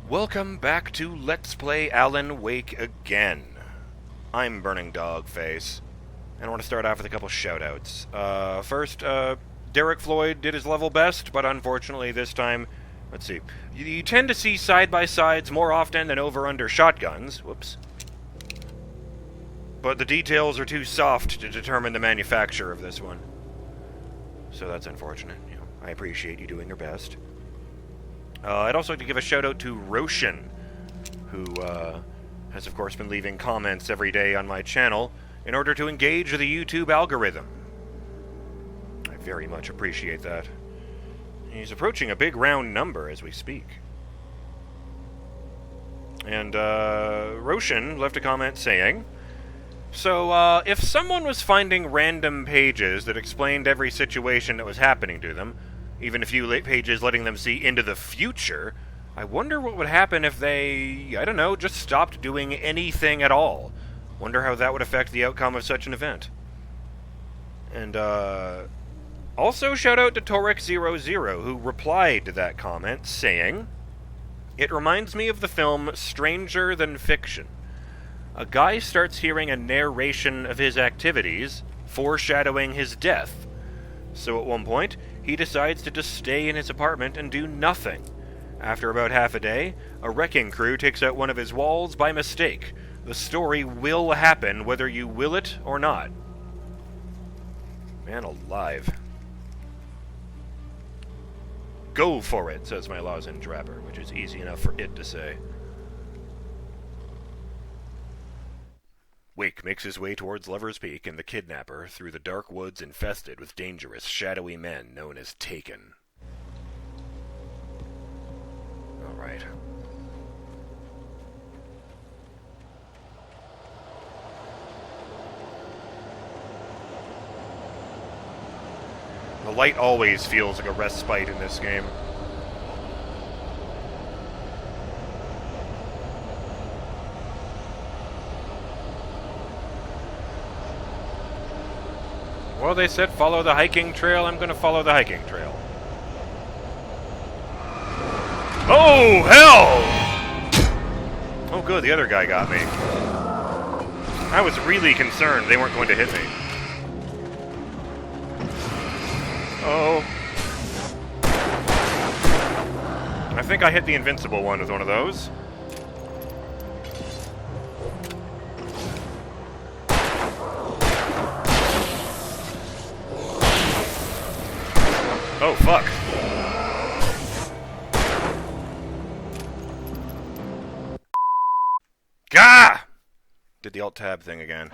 Welcome back to Let's Play Alan Wake again. I'm BurningDogFace, and I want to start off with a couple shoutouts. First, Derek Floyd did his level best, but unfortunately this time, let's see, you tend to see side-by-sides more often than over-under shotguns. Whoops. But the details are too soft to determine the manufacture of this one. So that's unfortunate. You know, I appreciate you doing your best. I'd also like to give a shout-out to Roshan, who has, of course, been leaving comments every day on my channel in order to engage the YouTube algorithm. I very much appreciate that. He's approaching a big round number as we speak. And Roshan left a comment saying, so, if someone was finding random pages that explained every situation that was happening to them, even a few pages letting them see into the future, I wonder what would happen if they, I don't know, just stopped doing anything at all. Wonder how that would affect the outcome of such an event. And, also shout out to Torek00, who replied to that comment, saying, "It reminds me of the film Stranger Than Fiction. A guy starts hearing a narration of his activities, foreshadowing his death. So at one point, he decides to just stay in his apartment and do nothing. After about half a day, a wrecking crew takes out one of his walls by mistake. The story will happen whether you will it or not." Man alive. Go for it, says my lozenge rapper, which is easy enough for it to say. Wake makes his way towards Lover's Peak and the kidnapper through the dark woods infested with dangerous, shadowy men known as Taken. Alright. The light always feels like a respite in this game. Well, they said follow the hiking trail. I'm going to follow the hiking trail. Oh, hell! Oh, good. The other guy got me. I was really concerned they weren't going to hit me. Oh. I think I hit the invincible one with one of those. Oh, fuck. Gah! Did the Alt-Tab thing again.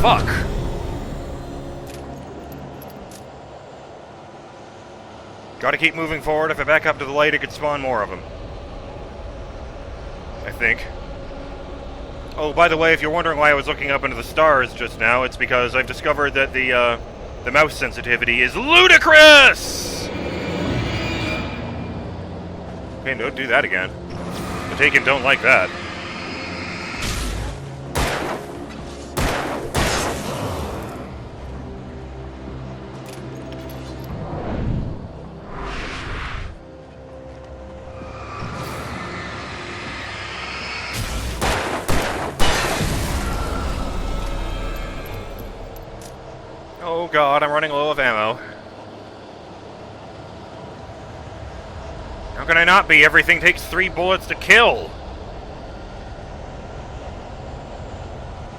Fuck! Gotta keep moving forward. If I back up to the light, it could spawn more of them. I think. Oh, by the way, if you're wondering why I was looking up into the stars just now, it's because I've discovered that the mouse sensitivity is ludicrous! Okay, don't do that again. The Taken don't like that. Oh god, I'm running low of ammo. How can I not be? Everything takes 3 bullets to kill.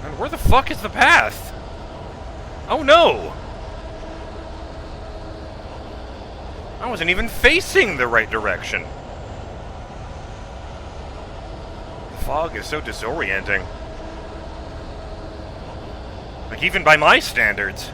And where the fuck is the path? Oh no! I wasn't even facing the right direction. The fog is so disorienting. Like, even by my standards.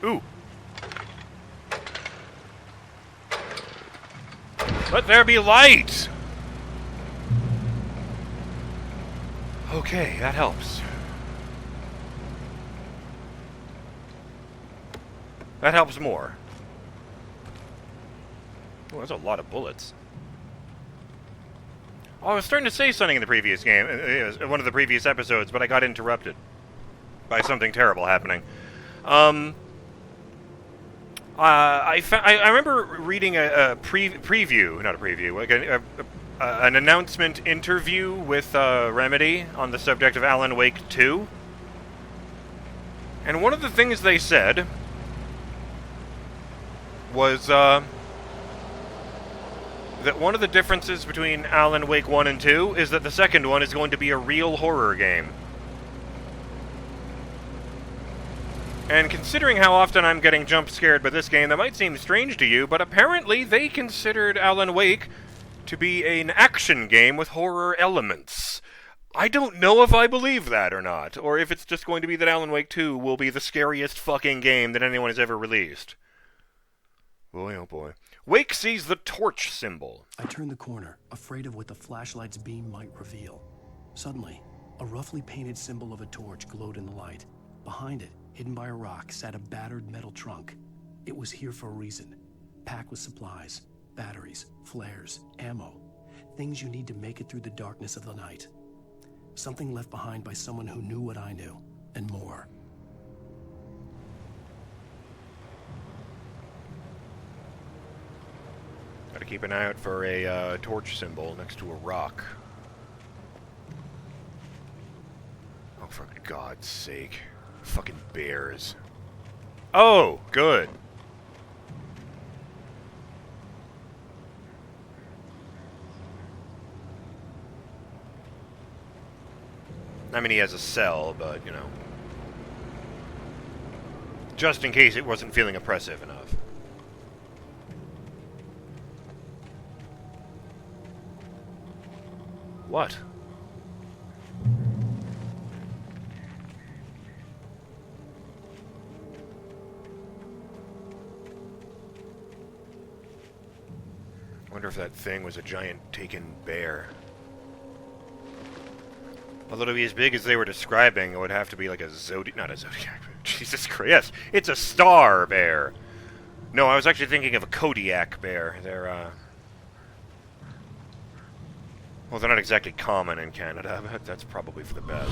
Ooh. Let there be light! Okay, that helps. That helps more. Oh, that's a lot of bullets. Oh, I was starting to say something in the previous game, one of the previous episodes, but I got interrupted by something terrible happening. I remember reading a preview, not a preview, like an announcement interview with Remedy on the subject of Alan Wake 2. And one of the things they said was that one of the differences between Alan Wake 1 and 2 is that the second one is going to be a real horror game. And considering how often I'm getting jump scared by this game, that might seem strange to you, but apparently they considered Alan Wake to be an action game with horror elements. I don't know if I believe that or not, or if it's just going to be that Alan Wake 2 will be the scariest fucking game that anyone has ever released. Boy, oh boy. Wake sees the torch symbol. I turned the corner, afraid of what the flashlight's beam might reveal. Suddenly, a roughly painted symbol of a torch glowed in the light. Behind it, hidden by a rock, sat a battered metal trunk. It was here for a reason. Packed with supplies, batteries, flares, ammo. Things you need to make it through the darkness of the night. Something left behind by someone who knew what I knew, and more. Gotta keep an eye out for a torch symbol next to a rock. Oh, for God's sake. Fucking bears. Oh, good. I mean, he has a cell, but, you know. Just in case it wasn't feeling oppressive enough. What? I wonder if that thing was a giant taken bear. Although to be as big as they were describing, it would have to be like a not a zodiac. Jesus Christ, yes, it's a star bear. No, I was actually thinking of a Kodiak bear. They're, well, they're not exactly common in Canada, but that's probably for the best.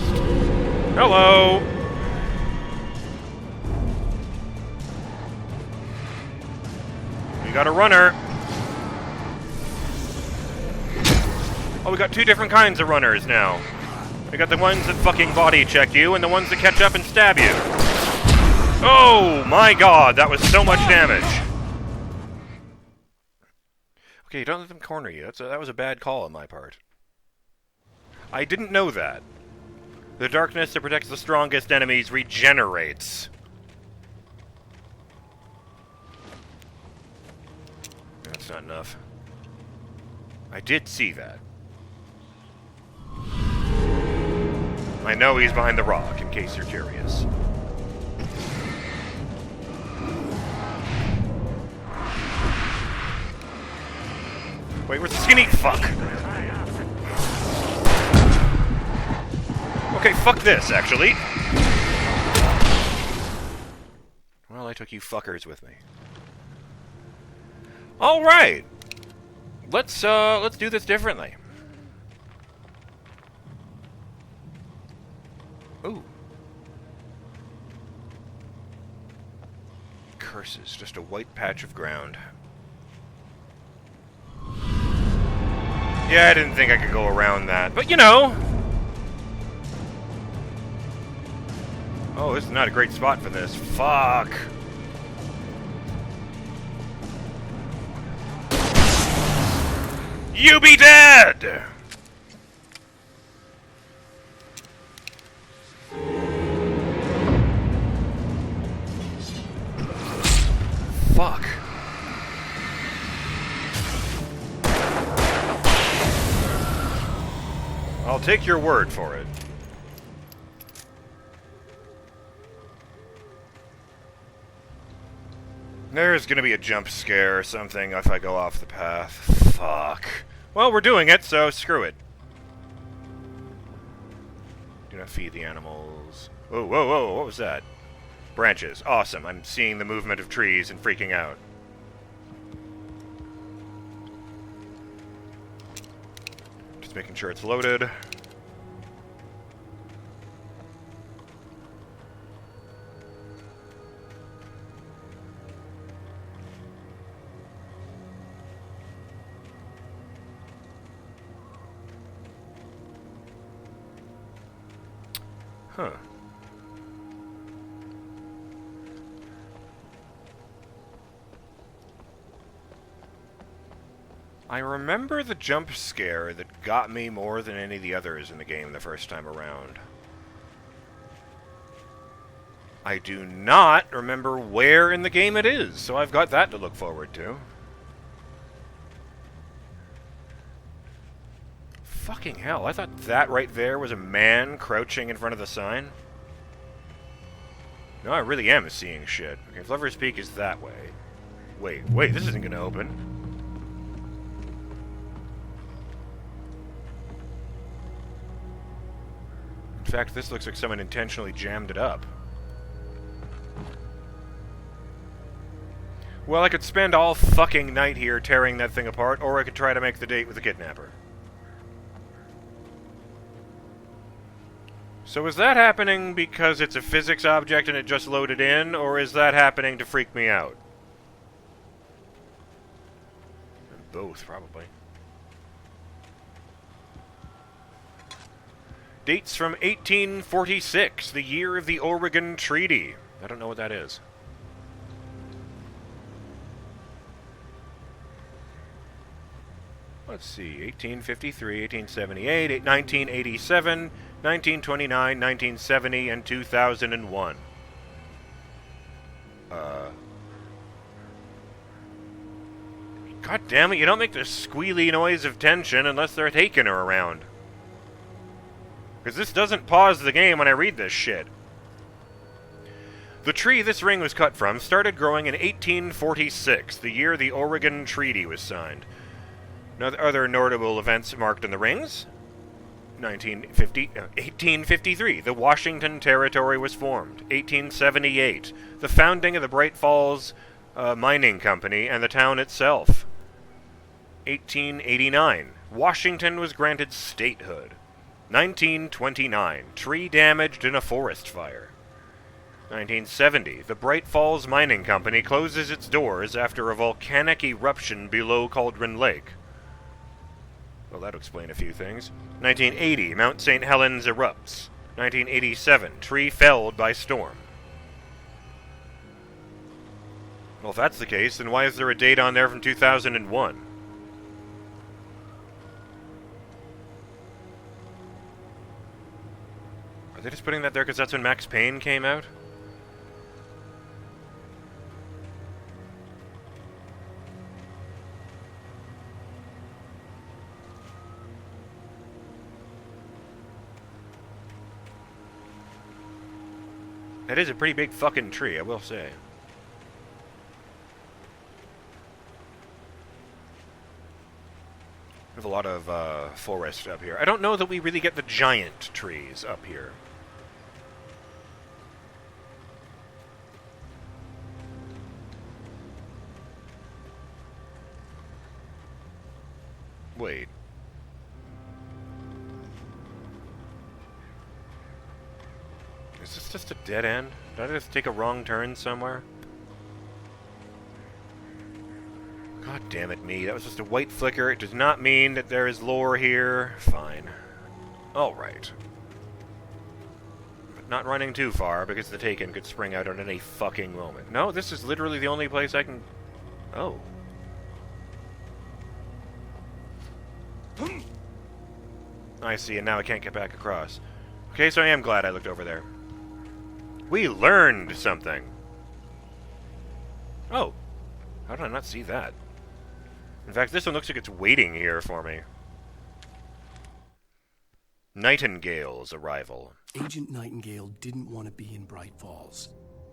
Hello! We got a runner. Oh, we got two different kinds of runners now. We got the ones that fucking body check you, and the ones that catch up and stab you. Oh my god, that was so much damage. Okay, don't let them corner you. That was a bad call on my part. I didn't know that. The darkness that protects the strongest enemies regenerates. That's not enough. I did see that. I know he's behind the rock, in case you're curious. Wait, where's the skinny? Fuck. Okay, fuck this, actually. Well, I took you fuckers with me. Alright. Let's do this differently. Ooh. Curses, just a white patch of ground. Yeah, I didn't think I could go around that, but you know. Oh, this is not a great spot for this. Fuck. You be dead! Fuck. I'll take your word for it. There's gonna be a jump scare or something if I go off the path. Fuck. Well, we're doing it, so screw it. Do not feed the animals. Whoa, whoa, whoa, what was that? Branches. Awesome. I'm seeing the movement of trees and freaking out. Just making sure it's loaded. Huh. I remember the jump scare that got me more than any of the others in the game the first time around. I do not remember where in the game it is, so I've got that to look forward to. Fucking hell, I thought that right there was a man crouching in front of the sign. No, I really am seeing shit. Okay, if Lover's Peak is that way. Wait, this isn't gonna open. In fact, this looks like someone intentionally jammed it up. Well, I could spend all fucking night here tearing that thing apart, or I could try to make the date with the kidnapper. So is that happening because it's a physics object and it just loaded in, or is that happening to freak me out? Both, probably. Dates from 1846, the year of the Oregon Treaty. I don't know what that is. Let's see, 1853, 1878, 1987, 1929, 1970, and 2001. God damn it, you don't make the squealy noise of tension unless they're taking her around. Because this doesn't pause the game when I read this shit. The tree this ring was cut from started growing in 1846, the year the Oregon Treaty was signed. Other notable events marked in the rings. 1853, the Washington Territory was formed. 1878, the founding of the Bright Falls Mining Company and the town itself. 1889, Washington was granted statehood. 1929, tree damaged in a forest fire. 1970, the Bright Falls Mining Company closes its doors after a volcanic eruption below Cauldron Lake. Well, that'll explain a few things. 1980, Mount St. Helens erupts. 1987, tree felled by storm. Well, if that's the case, then why is there a date on there from 2001? Are they just putting that there because that's when Max Payne came out? That is a pretty big fucking tree, I will say. We have a lot of forest up here. I don't know that we really get the giant trees up here. Wait. Is this just a dead end? Did I just take a wrong turn somewhere? God damn it, me. That was just a white flicker. It does not mean that there is lore here. Fine. Alright. But not running too far, because the Taken could spring out at any fucking moment. No, this is literally the only place I can... Oh. I see, and now I can't get back across. Okay, so I am glad I looked over there. We learned something. Oh. How did I not see that? In fact, this one looks like it's waiting here for me. Nightingale's arrival. Agent Nightingale didn't want to be in Bright Falls.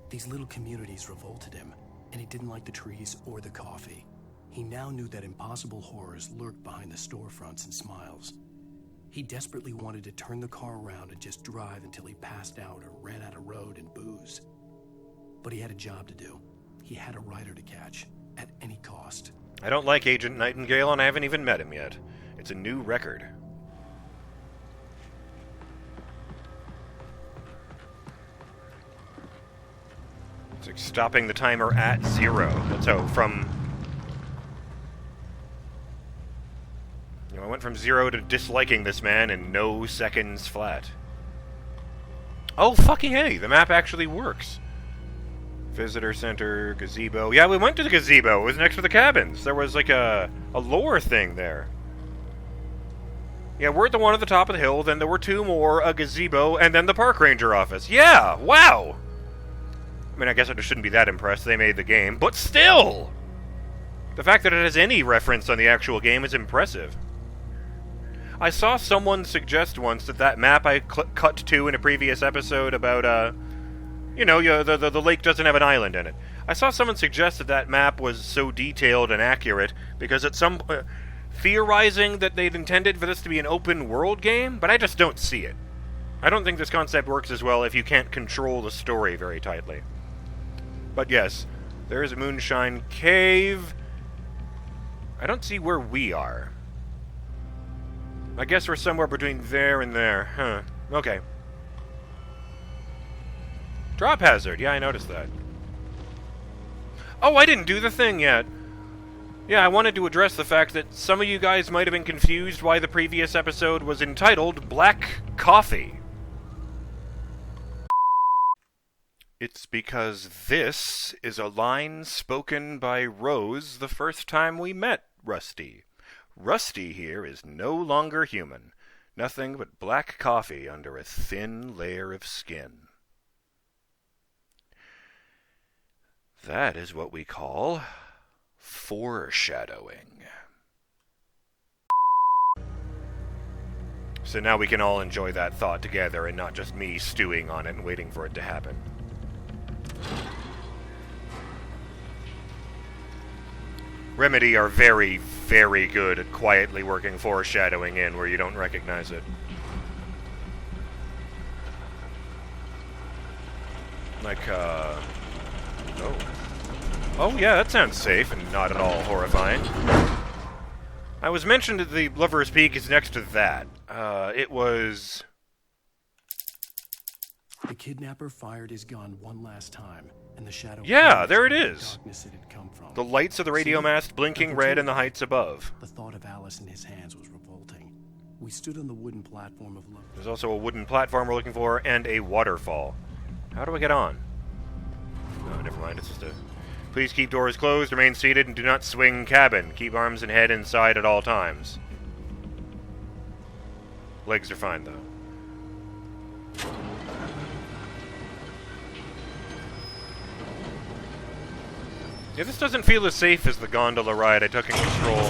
These little communities revolted him, and he didn't like the trees or the coffee. He now knew that impossible horrors lurked behind the storefronts and smiles. He desperately wanted to turn the car around and just drive until he passed out or ran out of road and booze. But he had a job to do. He had a rider to catch, at any cost. I don't like Agent Nightingale, and I haven't even met him yet. It's a new record. It's like stopping the timer at 0. So from... You know, I went from 0 to disliking this man in no seconds flat. Oh, fucking hey! The map actually works. Visitor center, gazebo. Yeah, we went to the gazebo. It was next to the cabins. There was like a lore thing there. Yeah, we're at the one at the top of the hill, then there were 2 more, a gazebo, and then the park ranger office. Yeah, wow! I mean, I guess I just shouldn't be that impressed. They made the game, but still! The fact that it has any reference on the actual game is impressive. I saw someone suggest once that map I cut to in a previous episode about, you know, the lake doesn't have an island in it. I saw someone suggest that map was so detailed and accurate because at some... theorizing that they'd intended for this to be an open world game, but I just don't see it. I don't think this concept works as well if you can't control the story very tightly. But yes, there is a Moonshine Cave. I don't see where we are. I guess we're somewhere between there and there. Huh. Okay. Drop hazard. Yeah, I noticed that. Oh, I didn't do the thing yet. Yeah, I wanted to address the fact that some of you guys might have been confused why the previous episode was entitled Black Coffee. It's because this is a line spoken by Rose the first time we met Rusty. Rusty here is no longer human. Nothing but black coffee under a thin layer of skin. That is what we call foreshadowing. So now we can all enjoy that thought together and not just me stewing on it and waiting for it to happen. Remedy are very, very good at quietly working foreshadowing in where you don't recognize it. Like, oh. Oh, yeah, that sounds safe and not at all horrifying. I was mentioned that the Lover's Peak is next to that. It was... The kidnapper fired his gun one last time, and the shadow... Yeah, there it is! Darkness it had come from. The lights of the radio mast blinking red in the heights above. The thought of Alice in his hands was revolting. We stood on the wooden platform of... There's also a wooden platform we're looking for, and a waterfall. How do I get on? Oh, never mind, it's just a... Please keep doors closed, remain seated, and do not swing cabin. Keep arms and head inside at all times. Legs are fine, though. Yeah, this doesn't feel as safe as the gondola ride I took in Control.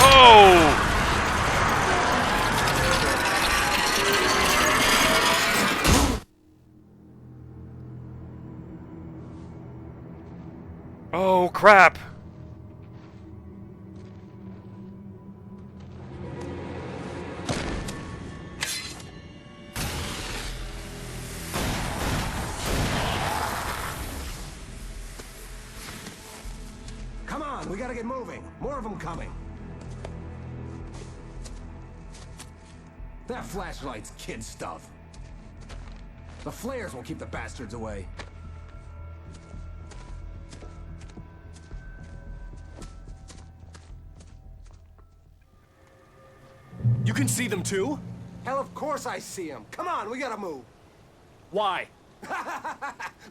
Oh! Oh, crap! Come on, we gotta get moving. More of them coming. That flashlight's kid stuff. The flares will keep the bastards away. You can see them too? Hell, of course I see them. Come on, we gotta move. Why?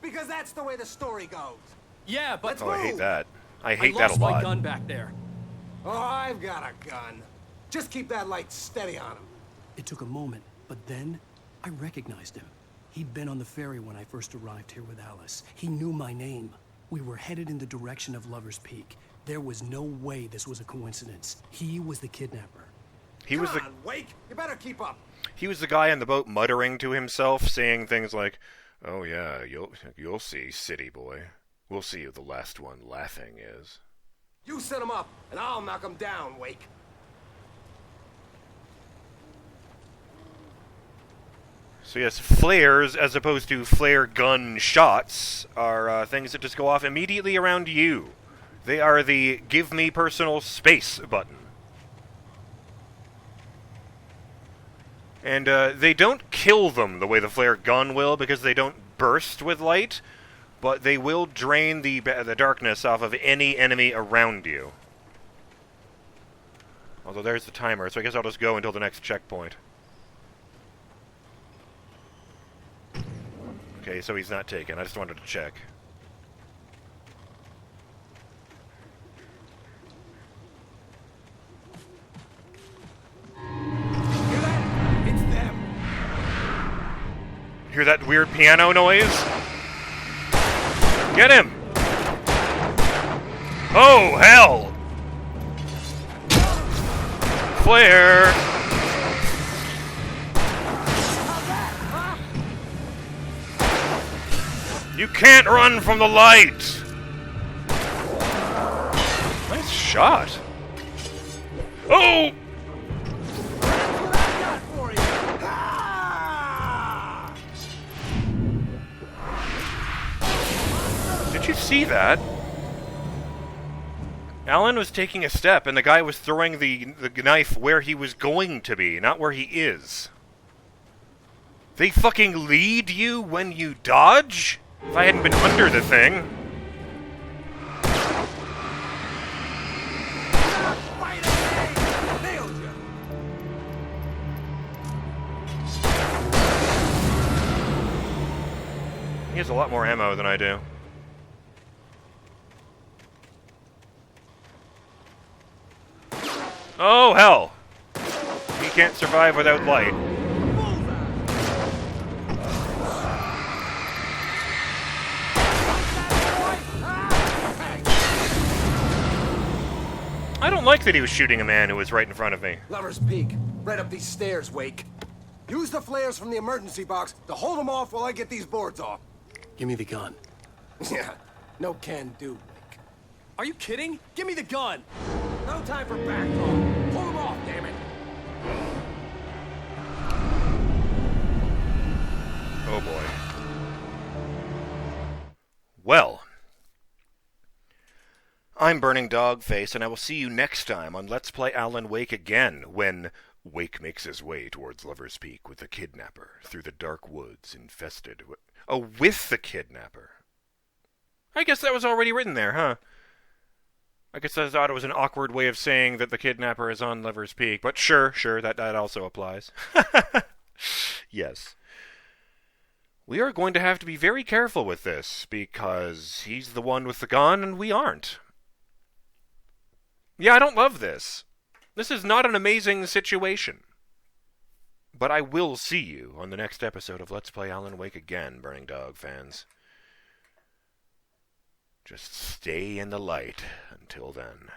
Because that's the way the story goes. Yeah, but... Oh, I hate that. I hate I that a lost my lot. gun back there. Oh, I've got a gun. Just keep that light steady on him. It took a moment, but then I recognized him. He'd been on the ferry when I first arrived here with Alice. He knew my name. We were headed in the direction of Lover's Peak. There was no way this was a coincidence. He was the kidnapper. He was Come on, Wake. You better keep up. He was the guy on the boat muttering to himself, saying things like, "Oh yeah, you'll see, city boy. We'll see who the last one laughing is." You set him up, and I'll knock him down, Wake. So yes, flares, as opposed to flare gun shots, are things that just go off immediately around you. They are the give me personal space button. And they don't kill them the way the flare gun will, because they don't burst with light, but they will drain the darkness off of any enemy around you. Although there's the timer, so I guess I'll just go until the next checkpoint. Okay, so he's not taken. I just wanted to check. Hear that? It's them. Hear that weird piano noise? Get him! Oh, hell! Flare! You can't run from the light! Nice shot. Oh! Did you see that? Alan was taking a step, and the guy was throwing the knife where he was going to be, not where he is. They fucking lead you when you dodge? If I hadn't been under the thing. He has a lot more ammo than I do. Oh, hell! He can't survive without light. I don't like that he was shooting a man who was right in front of me. Lover's Peak. Right up these stairs, Wake. Use the flares from the emergency box to hold them off while I get these boards off. Give me the gun. Yeah, no can do, Wake. Are you kidding? Give me the gun! No time for back talk. Pull them off, damn it. Oh boy. Well, I'm BurningDogFace, and I will see you next time on Let's Play Alan Wake again, when Wake makes his way towards Lover's Peak with the kidnapper through the dark woods infested with... Oh, with the kidnapper. I guess that was already written there, huh? I guess I thought it was an awkward way of saying that the kidnapper is on Lover's Peak, but sure, that also applies. Yes. We are going to have to be very careful with this, because he's the one with the gun and we aren't. Yeah, I don't love this. This is not an amazing situation. But I will see you on the next episode of Let's Play Alan Wake again, Burning Dog fans. Just stay in the light until then.